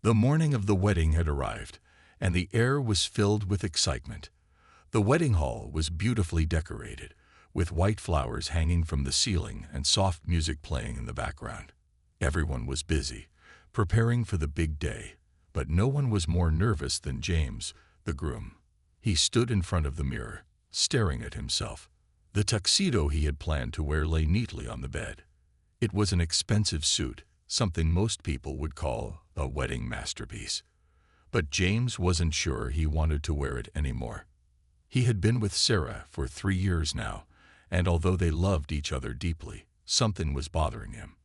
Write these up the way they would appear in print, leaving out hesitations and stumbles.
The morning of the wedding had arrived, and the air was filled with excitement. The wedding hall was beautifully decorated, with white flowers hanging from the ceiling and soft music playing in the background. Everyone was busy, preparing for the big day, but no one was more nervous than James, the groom. He stood in front of the mirror, staring at himself. The tuxedo he had planned to wear lay neatly on the bed. It was an expensive suit, something most people would call a wedding masterpiece. But James wasn't sure he wanted to wear it anymore. He had been with Sarah for 3 years now, and although they loved each other deeply, something was bothering him.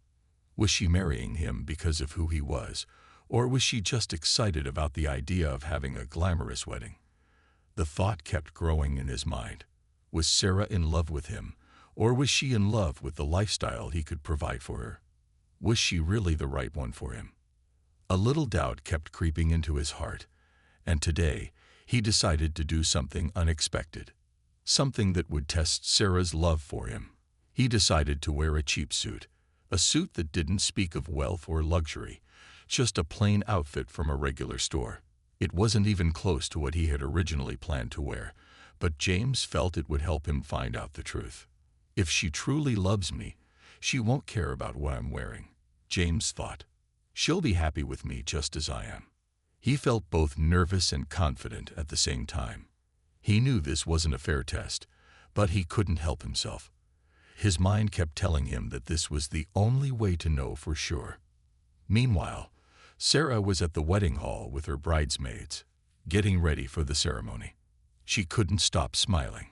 Was she marrying him because of who he was, or was she just excited about the idea of having a glamorous wedding? The thought kept growing in his mind. Was Sarah in love with him, or was she in love with the lifestyle he could provide for her? Was she really the right one for him? A little doubt kept creeping into his heart, and today he decided to do something unexpected, something that would test Sarah's love for him. He decided to wear a cheap suit, a suit that didn't speak of wealth or luxury, just a plain outfit from a regular store. It wasn't even close to what he had originally planned to wear, but James felt it would help him find out the truth. If she truly loves me, she won't care about what I'm wearing, James thought. She'll be happy with me just as I am. He felt both nervous and confident at the same time. He knew this wasn't a fair test, but he couldn't help himself. His mind kept telling him that this was the only way to know for sure. Meanwhile, Sarah was at the wedding hall with her bridesmaids, getting ready for the ceremony. She couldn't stop smiling.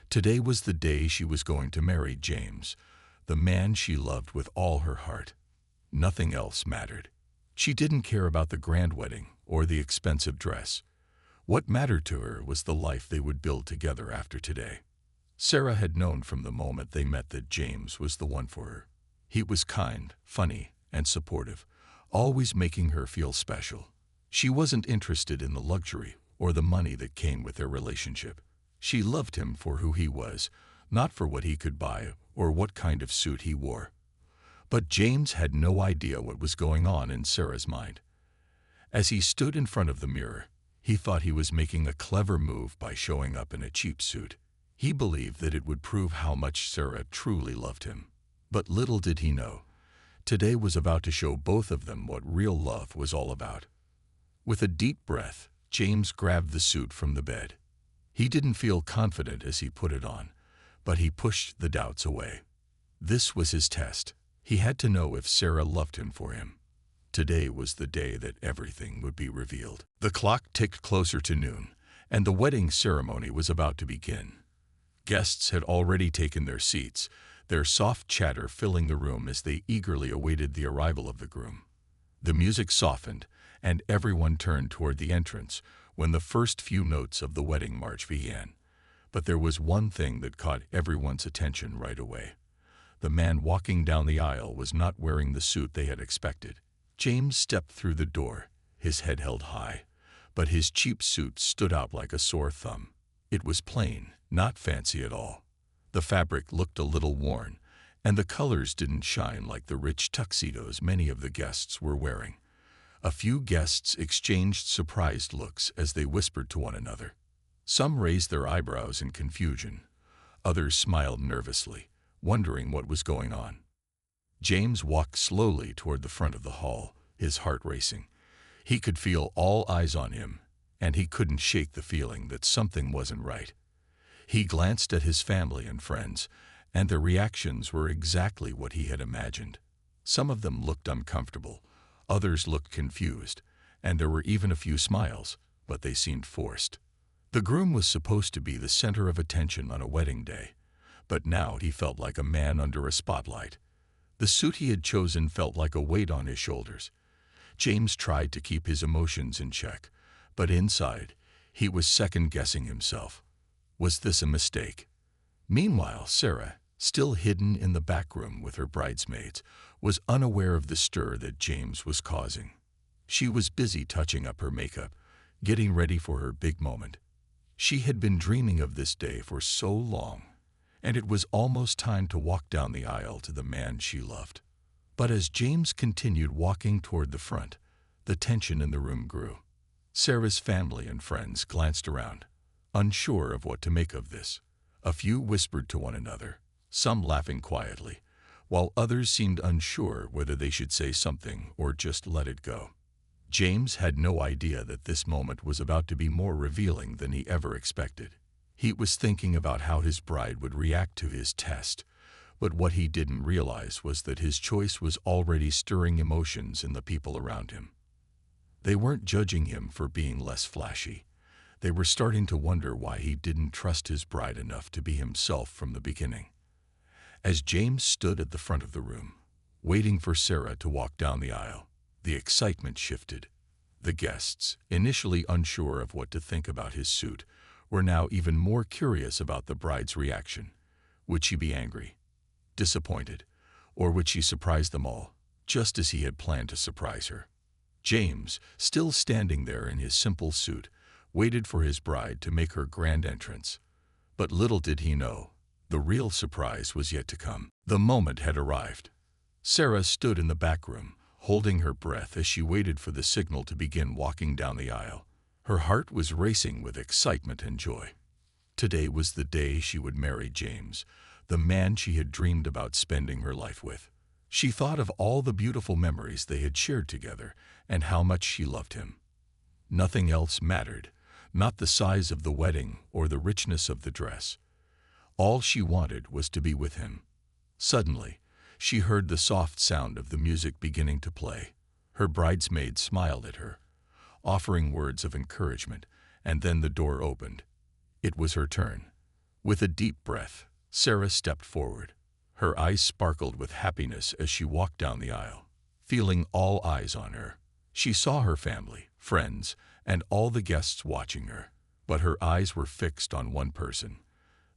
Today was the day she was going to marry James, the man she loved with all her heart. Nothing else mattered. She didn't care about the grand wedding or the expensive dress. What mattered to her was the life they would build together after today. Sarah had known from the moment they met that James was the one for her. He was kind, funny, and supportive, always making her feel special. She wasn't interested in the luxury or the money that came with their relationship. She loved him for who he was, not for what he could buy or what kind of suit he wore. But James had no idea what was going on in Sarah's mind. As he stood in front of the mirror, he thought he was making a clever move by showing up in a cheap suit. He believed that it would prove how much Sarah truly loved him. But little did he know, today was about to show both of them what real love was all about. With a deep breath, James grabbed the suit from the bed. He didn't feel confident as he put it on, but he pushed the doubts away. This was his test. He had to know if Sarah loved him for him. Today was the day that everything would be revealed. The clock ticked closer to noon, and the wedding ceremony was about to begin. Guests had already taken their seats, their soft chatter filling the room as they eagerly awaited the arrival of the groom. The music softened, and everyone turned toward the entrance when the first few notes of the wedding march began. But there was one thing that caught everyone's attention right away. The man walking down the aisle was not wearing the suit they had expected. James stepped through the door, his head held high, but his cheap suit stood out like a sore thumb. It was plain, not fancy at all. The fabric looked a little worn, and the colors didn't shine like the rich tuxedos many of the guests were wearing. A few guests exchanged surprised looks as they whispered to one another. Some raised their eyebrows in confusion. Others smiled nervously, wondering what was going on. James walked slowly toward the front of the hall, his heart racing. He could feel all eyes on him, and he couldn't shake the feeling that something wasn't right. He glanced at his family and friends, and their reactions were exactly what he had imagined. Some of them looked uncomfortable, others looked confused, and there were even a few smiles, but they seemed forced. The groom was supposed to be the center of attention on a wedding day, but now he felt like a man under a spotlight. The suit he had chosen felt like a weight on his shoulders. James tried to keep his emotions in check, but inside, he was second-guessing himself. Was this a mistake? Meanwhile, Sarah, still hidden in the back room with her bridesmaids, was unaware of the stir that James was causing. She was busy touching up her makeup, getting ready for her big moment. She had been dreaming of this day for so long, and it was almost time to walk down the aisle to the man she loved. But as James continued walking toward the front, The tension in the room grew. Sarah's family and friends glanced around, unsure of what to make of this. A few whispered to one another, some laughing quietly, while others seemed unsure whether they should say something or just let it go. James had no idea that this moment was about to be more revealing than he ever expected. He was thinking about how his bride would react to his test, but what he didn't realize was that his choice was already stirring emotions in the people around him. They weren't judging him for being less flashy. They were starting to wonder why he didn't trust his bride enough to be himself from the beginning. As James stood at the front of the room, waiting for Sarah to walk down the aisle, the excitement shifted. The guests, initially unsure of what to think about his suit, were now even more curious about the bride's reaction. Would she be angry, disappointed, or would she surprise them all, just as he had planned to surprise her? James, still standing there in his simple suit, waited for his bride to make her grand entrance. But little did he know, the real surprise was yet to come. The moment had arrived. Sarah stood in the back room, holding her breath as she waited for the signal to begin walking down the aisle. Her heart was racing with excitement and joy. Today was the day she would marry James, the man she had dreamed about spending her life with. She thought of all the beautiful memories they had shared together and how much she loved him. Nothing else mattered, not the size of the wedding or the richness of the dress. All she wanted was to be with him. Suddenly, she heard the soft sound of the music beginning to play. Her bridesmaid smiled at her, offering words of encouragement, and then the door opened. It was her turn. With a deep breath, Sarah stepped forward. Her eyes sparkled with happiness as she walked down the aisle, feeling all eyes on her. She saw her family, friends, and all the guests watching her, but her eyes were fixed on one person,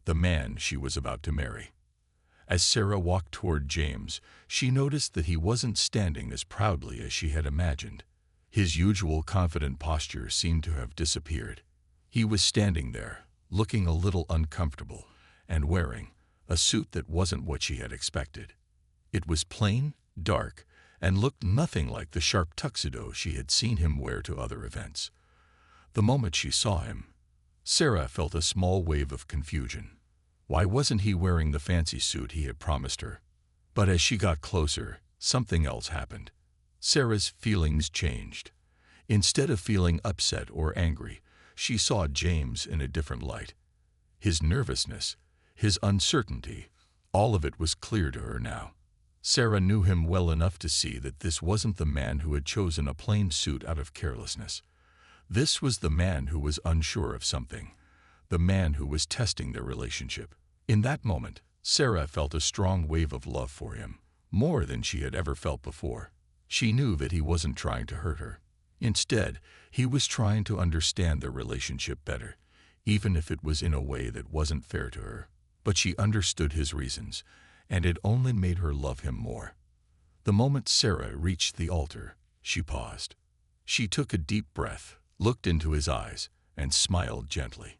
the man she was about to marry. As Sarah walked toward James, she noticed that he wasn't standing as proudly as she had imagined. His usual confident posture seemed to have disappeared. He was standing there, looking a little uncomfortable, and wearing a suit that wasn't what she had expected. It was plain, dark, and looked nothing like the sharp tuxedo she had seen him wear to other events. The moment she saw him, Sarah felt a small wave of confusion. Why wasn't he wearing the fancy suit he had promised her? But as she got closer, something else happened. Sarah's feelings changed. Instead of feeling upset or angry, she saw James in a different light. His nervousness, his uncertainty, all of it was clear to her now. Sarah knew him well enough to see that this wasn't the man who had chosen a plain suit out of carelessness. This was the man who was unsure of something, the man who was testing their relationship. In that moment, Sarah felt a strong wave of love for him, more than she had ever felt before. She knew that he wasn't trying to hurt her. Instead, he was trying to understand their relationship better, even if it was in a way that wasn't fair to her. But she understood his reasons, and it only made her love him more. The moment Sarah reached the altar, she paused. She took a deep breath, looked into his eyes, and smiled gently.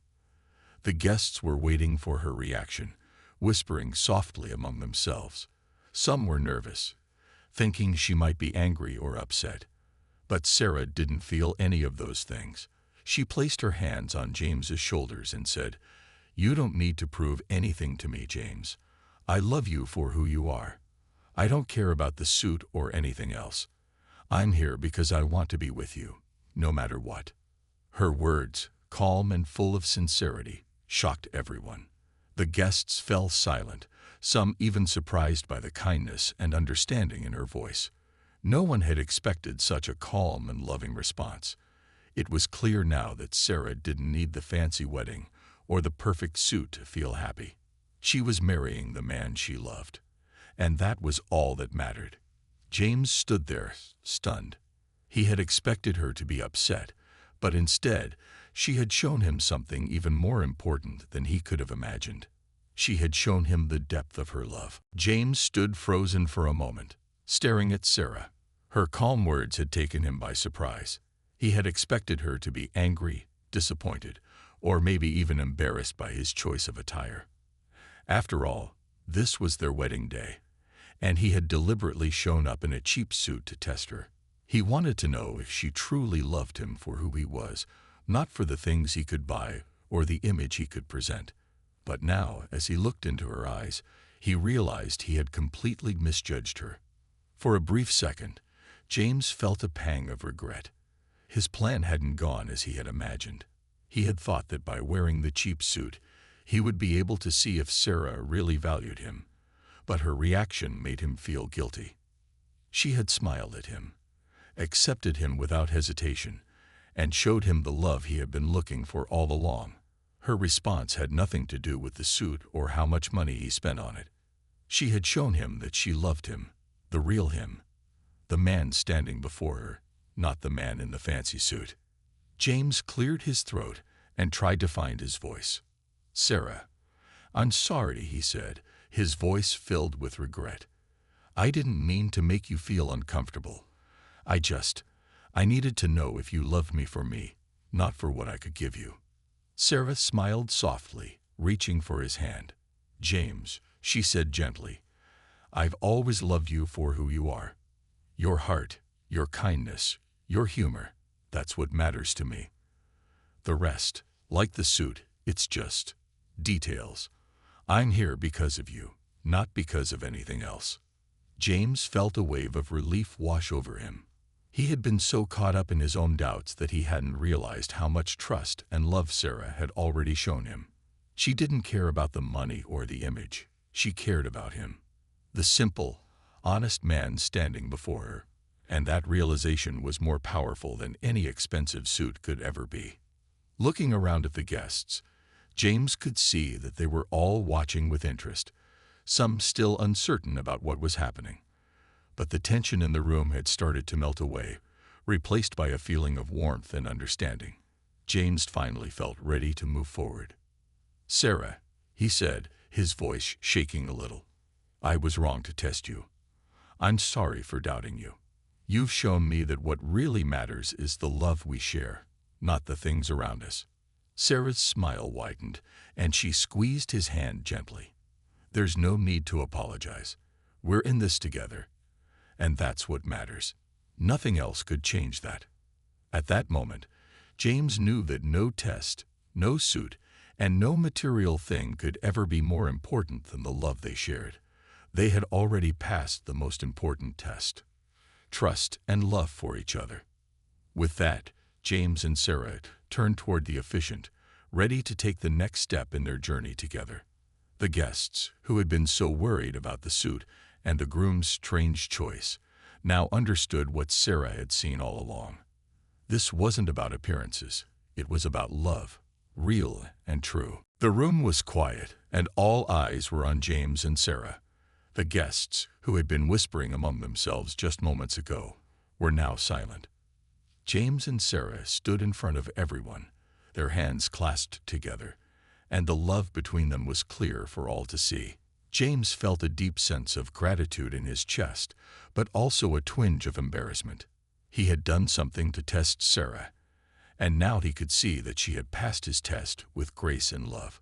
The guests were waiting for her reaction, whispering softly among themselves. Some were nervous, thinking she might be angry or upset. But Sarah didn't feel any of those things. She placed her hands on James's shoulders and said, "You don't need to prove anything to me, James. I love you for who you are. I don't care about the suit or anything else. I'm here because I want to be with you, no matter what." Her words, calm and full of sincerity, shocked everyone. The guests fell silent, some even surprised by the kindness and understanding in her voice. No one had expected such a calm and loving response. It was clear now that Sarah didn't need the fancy wedding or the perfect suit to feel happy. She was marrying the man she loved, and that was all that mattered. James stood there, stunned. He had expected her to be upset, but instead, she had shown him something even more important than he could have imagined. She had shown him the depth of her love. James stood frozen for a moment, staring at Sarah. Her calm words had taken him by surprise. He had expected her to be angry, disappointed, or maybe even embarrassed by his choice of attire. After all, this was their wedding day, and he had deliberately shown up in a cheap suit to test her. He wanted to know if she truly loved him for who he was, not for the things he could buy or the image he could present. But now, as he looked into her eyes, he realized he had completely misjudged her. For a brief second, James felt a pang of regret. His plan hadn't gone as he had imagined. He had thought that by wearing the cheap suit, he would be able to see if Sarah really valued him. But her reaction made him feel guilty. She had smiled at him, accepted him without hesitation, and showed him the love he had been looking for all along. Her response had nothing to do with the suit or how much money he spent on it. She had shown him that she loved him, the real him, the man standing before her, not the man in the fancy suit. James cleared his throat and tried to find his voice. "Sarah, I'm sorry," he said, his voice filled with regret. "I didn't mean to make you feel uncomfortable. I needed to know if you loved me for me, not for what I could give you." Sarah smiled softly, reaching for his hand. "James," she said gently, "I've always loved you for who you are. Your heart, your kindness, your humor, that's what matters to me. The rest, like the suit, it's just details. I'm here because of you, not because of anything else." James felt a wave of relief wash over him. He had been so caught up in his own doubts that he hadn't realized how much trust and love Sarah had already shown him. She didn't care about the money or the image. She cared about him, the simple, honest man standing before her. And that realization was more powerful than any expensive suit could ever be. Looking around at the guests, James could see that they were all watching with interest, some still uncertain about what was happening. But the tension in the room had started to melt away, replaced by a feeling of warmth and understanding. James finally felt ready to move forward. "Sarah," he said, his voice shaking a little, "I was wrong to test you. I'm sorry for doubting you. You've shown me that what really matters is the love we share, not the things around us." Sarah's smile widened, and she squeezed his hand gently. "There's no need to apologize. We're in this together, and that's what matters. Nothing else could change that." At that moment, James knew that no test, no suit, and no material thing could ever be more important than the love they shared. They had already passed the most important test: trust and love for each other. With that, James and Sarah turned toward the officiant, ready to take the next step in their journey together. The guests, who had been so worried about the suit and the groom's strange choice, now understood what Sarah had seen all along. This wasn't about appearances. It was about love, real and true. The room was quiet, and all eyes were on James and Sarah. The guests, who had been whispering among themselves just moments ago, were now silent. James and Sarah stood in front of everyone, their hands clasped together, and the love between them was clear for all to see. James felt a deep sense of gratitude in his chest, but also a twinge of embarrassment. He had done something to test Sarah, and now he could see that she had passed his test with grace and love.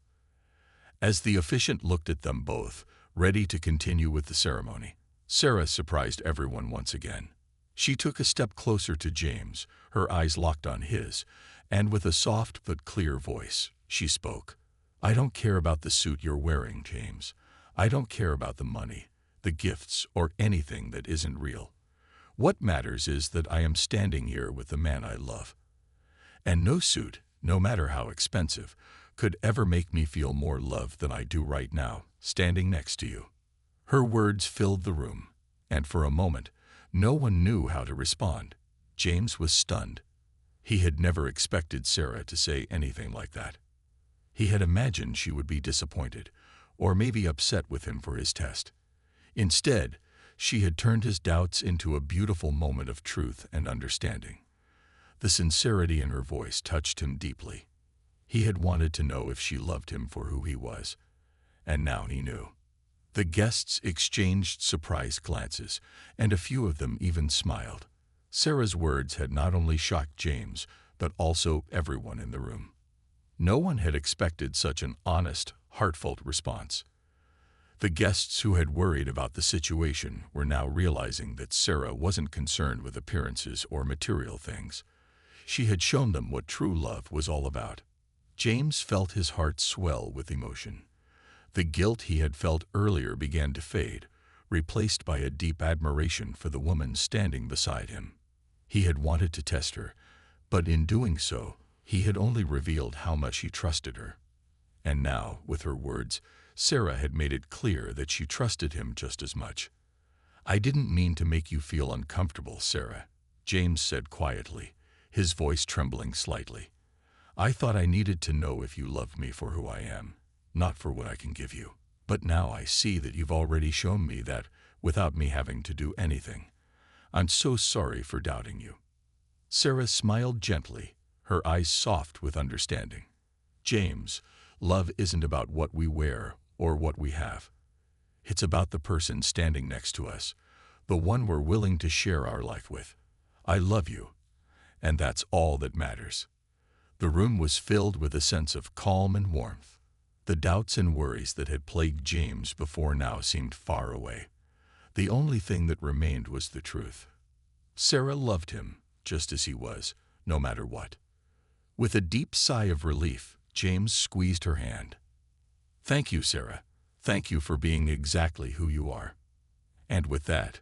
As the officiant looked at them both, ready to continue with the ceremony, Sarah surprised everyone once again. She took a step closer to James, her eyes locked on his, and with a soft but clear voice, she spoke. "I don't care about the suit you're wearing, James. I don't care about the money, the gifts, or anything that isn't real. What matters is that I am standing here with the man I love. And no suit, no matter how expensive, could ever make me feel more loved than I do right now, standing next to you." Her words filled the room, and for a moment, no one knew how to respond. James was stunned. He had never expected Sarah to say anything like that. He had imagined she would be disappointed, or maybe upset with him for his test. Instead, she had turned his doubts into a beautiful moment of truth and understanding. The sincerity in her voice touched him deeply. He had wanted to know if she loved him for who he was, and now he knew. The guests exchanged surprised glances, and a few of them even smiled. Sarah's words had not only shocked James, but also everyone in the room. No one had expected such an honest, heartfelt response. The guests who had worried about the situation were now realizing that Sarah wasn't concerned with appearances or material things. She had shown them what true love was all about. James felt his heart swell with emotion. The guilt he had felt earlier began to fade, replaced by a deep admiration for the woman standing beside him. He had wanted to test her, but in doing so, he had only revealed how much he trusted her. And now, with her words, Sarah had made it clear that she trusted him just as much. "I didn't mean to make you feel uncomfortable, Sarah," James said quietly, his voice trembling slightly. "I thought I needed to know if you loved me for who I am, not for what I can give you. But now I see that you've already shown me that without me having to do anything. I'm so sorry for doubting you." Sarah smiled gently, her eyes soft with understanding. "James, love isn't about what we wear or what we have. It's about the person standing next to us, the one we're willing to share our life with. I love you, and that's all that matters." The room was filled with a sense of calm and warmth. The doubts and worries that had plagued James before now seemed far away. The only thing that remained was the truth. Sarah loved him just as he was, no matter what. With a deep sigh of relief, James squeezed her hand. "Thank you, Sarah. Thank you for being exactly who you are." And with that,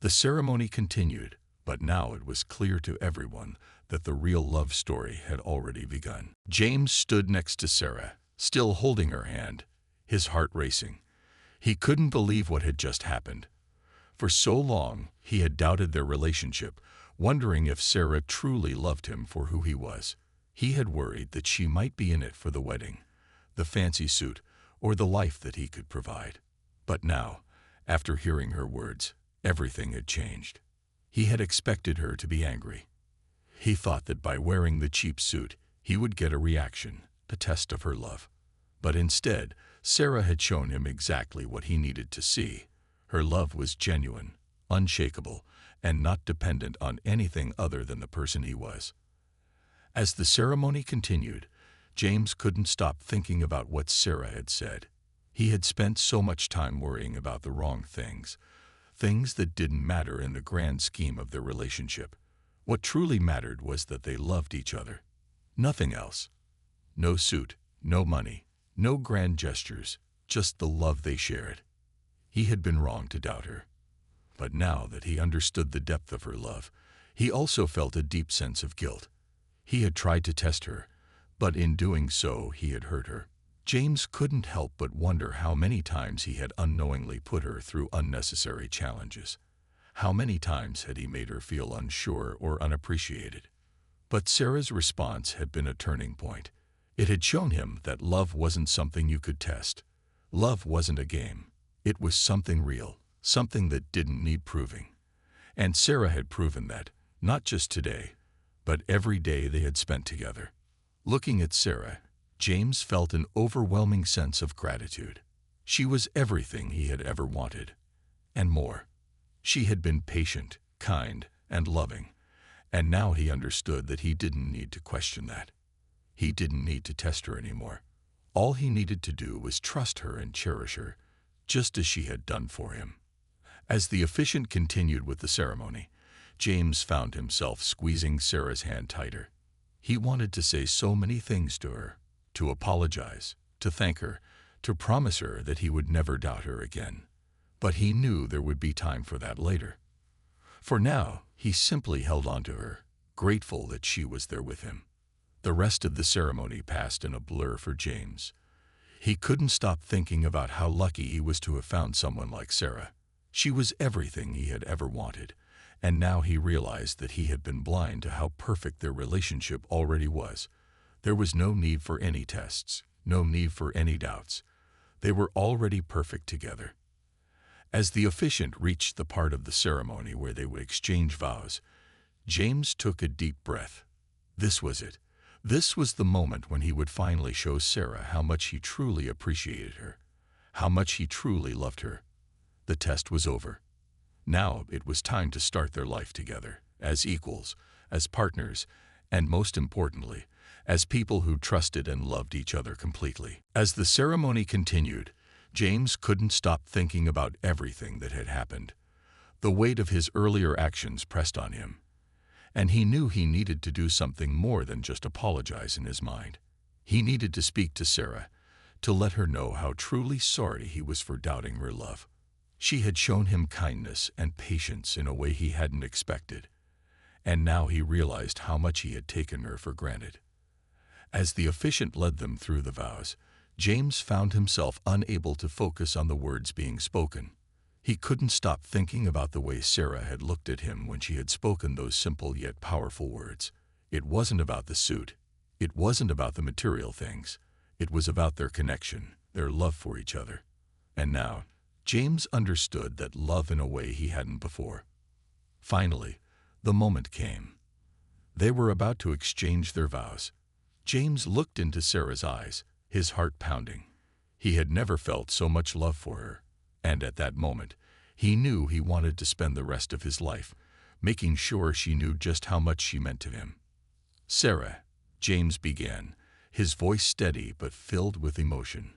the ceremony continued, but now it was clear to everyone that the real love story had already begun. James stood next to Sarah, still holding her hand, his heart racing. He couldn't believe what had just happened. For so long, he had doubted their relationship, wondering if Sarah truly loved him for who he was. He had worried that she might be in it for the wedding, the fancy suit, or the life that he could provide. But now, after hearing her words, everything had changed. He had expected her to be angry. He thought that by wearing the cheap suit, he would get a reaction, a test of her love. But instead, Sarah had shown him exactly what he needed to see. Her love was genuine, unshakable, and not dependent on anything other than the person he was. As the ceremony continued, James couldn't stop thinking about what Sarah had said. He had spent so much time worrying about the wrong things, things that didn't matter in the grand scheme of their relationship. What truly mattered was that they loved each other. Nothing else. No suit, no money, no grand gestures, just the love they shared. He had been wrong to doubt her. But now that he understood the depth of her love, he also felt a deep sense of guilt. He had tried to test her, but in doing so he had hurt her. James couldn't help but wonder how many times he had unknowingly put her through unnecessary challenges. How many times had he made her feel unsure or unappreciated? But Sarah's response had been a turning point. It had shown him that love wasn't something you could test. Love wasn't a game. It was something real, something that didn't need proving. And Sarah had proven that, not just today, but every day they had spent together. Looking at Sarah, James felt an overwhelming sense of gratitude. She was everything he had ever wanted, and more. She had been patient, kind, and loving, and now he understood that he didn't need to question that. He didn't need to test her anymore. All he needed to do was trust her and cherish her, just as she had done for him. As the officiant continued with the ceremony, James found himself squeezing Sarah's hand tighter. He wanted to say so many things to her, to apologize, to thank her, to promise her that he would never doubt her again. But he knew there would be time for that later. For now, he simply held on to her, grateful that she was there with him. The rest of the ceremony passed in a blur for James. He couldn't stop thinking about how lucky he was to have found someone like Sarah. She was everything he had ever wanted, and now he realized that he had been blind to how perfect their relationship already was. There was no need for any tests, no need for any doubts. They were already perfect together. As the officiant reached the part of the ceremony where they would exchange vows, James took a deep breath. This was it. This was the moment when he would finally show Sarah how much he truly appreciated her, how much he truly loved her. The test was over. Now it was time to start their life together, as equals, as partners, and most importantly, as people who trusted and loved each other completely. As the ceremony continued, James couldn't stop thinking about everything that had happened. The weight of his earlier actions pressed on him, and he knew he needed to do something more than just apologize in his mind. He needed to speak to Sarah, to let her know how truly sorry he was for doubting her love. She had shown him kindness and patience in a way he hadn't expected, and now he realized how much he had taken her for granted. As the officiant led them through the vows, James found himself unable to focus on the words being spoken. He couldn't stop thinking about the way Sarah had looked at him when she had spoken those simple yet powerful words. It wasn't about the suit. It wasn't about the material things. It was about their connection, their love for each other. And now, James understood that love in a way he hadn't before. Finally, the moment came. They were about to exchange their vows. James looked into Sarah's eyes, his heart pounding. He had never felt so much love for her, and at that moment, he knew he wanted to spend the rest of his life making sure she knew just how much she meant to him. "Sarah," James began, his voice steady but filled with emotion.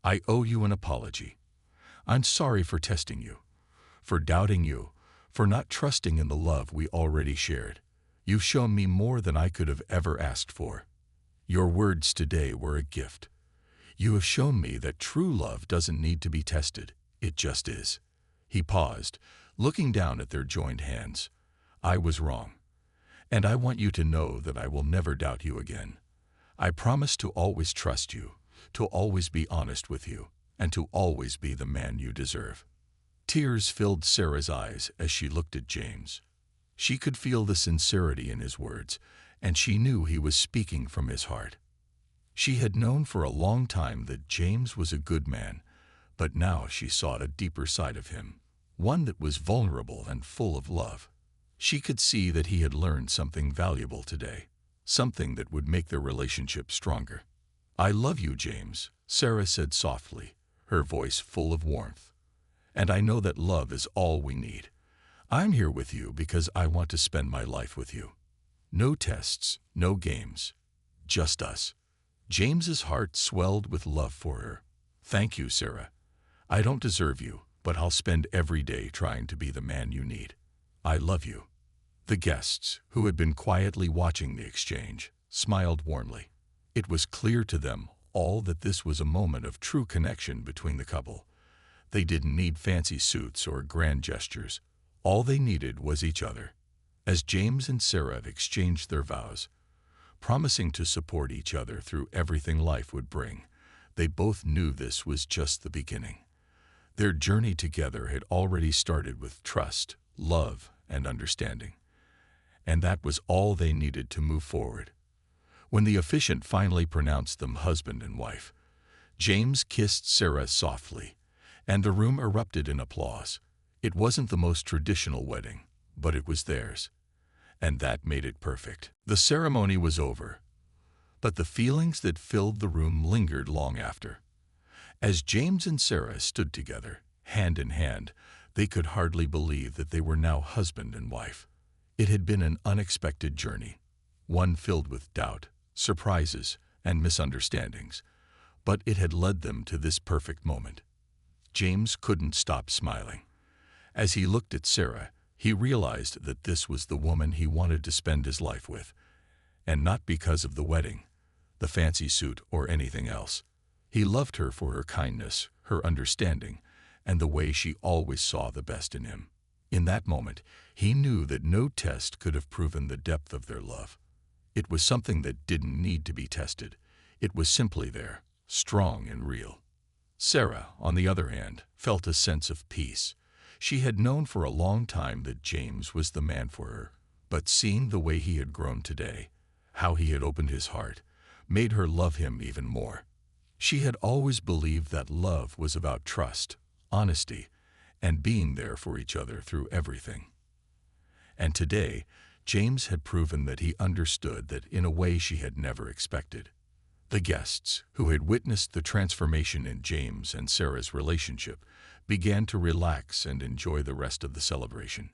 "I owe you an apology. I'm sorry for testing you, for doubting you, for not trusting in the love we already shared. You've shown me more than I could have ever asked for. Your words today were a gift. You have shown me that true love doesn't need to be tested. It just is." He paused, looking down at their joined hands. "I was wrong, and I want you to know that I will never doubt you again. I promise to always trust you, to always be honest with you, and to always be the man you deserve." Tears filled Sarah's eyes as she looked at James. She could feel the sincerity in his words, and she knew he was speaking from his heart. She had known for a long time that James was a good man, but now she saw a deeper side of him, one that was vulnerable and full of love. She could see that he had learned something valuable today, something that would make their relationship stronger. "I love you, James," Sarah said softly, her voice full of warmth. "And I know that love is all we need. I'm here with you because I want to spend my life with you. No tests, no games, just us." James's heart swelled with love for her. "Thank you, Sarah. I don't deserve you, but I'll spend every day trying to be the man you need. I love you." The guests, who had been quietly watching the exchange, smiled warmly. It was clear to them all that this was a moment of true connection between the couple. They didn't need fancy suits or grand gestures. All they needed was each other. As James and Sarah exchanged their vows, promising to support each other through everything life would bring, they both knew this was just the beginning. Their journey together had already started with trust, love, and understanding. And that was all they needed to move forward. When the officiant finally pronounced them husband and wife, James kissed Sarah softly, and the room erupted in applause. It wasn't the most traditional wedding, but it was theirs, and that made it perfect. The ceremony was over, but the feelings that filled the room lingered long after. As James and Sarah stood together, hand in hand, they could hardly believe that they were now husband and wife. It had been an unexpected journey, one filled with doubt, surprises, and misunderstandings, but it had led them to this perfect moment. James couldn't stop smiling. As he looked at Sarah, he realized that this was the woman he wanted to spend his life with, and not because of the wedding, the fancy suit, or anything else. He loved her for her kindness, her understanding, and the way she always saw the best in him. In that moment, he knew that no test could have proven the depth of their love. It was something that didn't need to be tested. It was simply there, strong and real. Sarah, on the other hand, felt a sense of peace. She had known for a long time that James was the man for her, but seeing the way he had grown today, how he had opened his heart, made her love him even more. She had always believed that love was about trust, honesty, and being there for each other through everything. And today, James had proven that he understood that in a way she had never expected. The guests, who had witnessed the transformation in James and Sarah's relationship, began to relax and enjoy the rest of the celebration.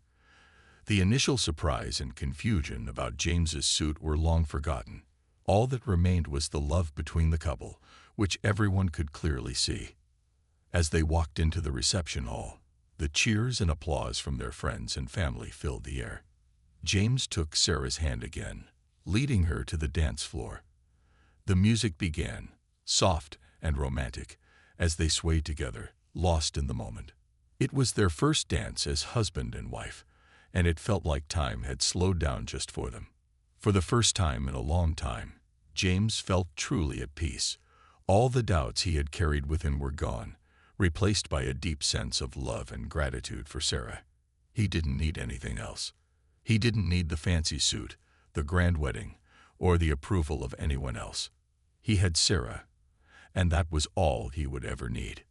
The initial surprise and confusion about James's suit were long forgotten. All that remained was the love between the couple, which everyone could clearly see. As they walked into the reception hall, the cheers and applause from their friends and family filled the air. James took Sarah's hand again, leading her to the dance floor. The music began, soft and romantic, as they swayed together, lost in the moment. It was their first dance as husband and wife, and it felt like time had slowed down just for them. For the first time in a long time, James felt truly at peace. All the doubts he had carried within were gone, replaced by a deep sense of love and gratitude for Sarah. He didn't need anything else. He didn't need the fancy suit, the grand wedding, or the approval of anyone else. He had Sarah, and that was all he would ever need.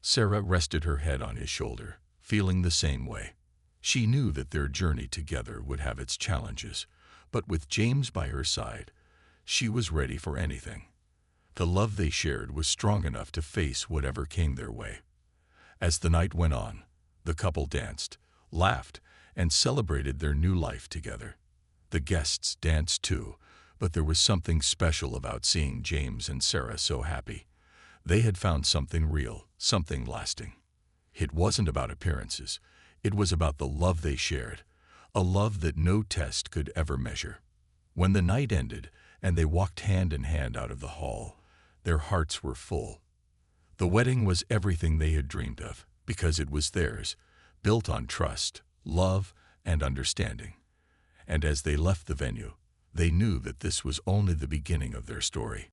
Sarah rested her head on his shoulder, feeling the same way. She knew that their journey together would have its challenges, but with James by her side, she was ready for anything. The love they shared was strong enough to face whatever came their way. As the night went on, the couple danced, laughed, and celebrated their new life together. The guests danced too, but there was something special about seeing James and Sarah so happy. They had found something real, something lasting. It wasn't about appearances. It was about the love they shared, a love that no test could ever measure. When the night ended and they walked hand in hand out of the hall, their hearts were full. The wedding was everything they had dreamed of, because it was theirs, built on trust, love, and understanding. And as they left the venue, they knew that this was only the beginning of their story.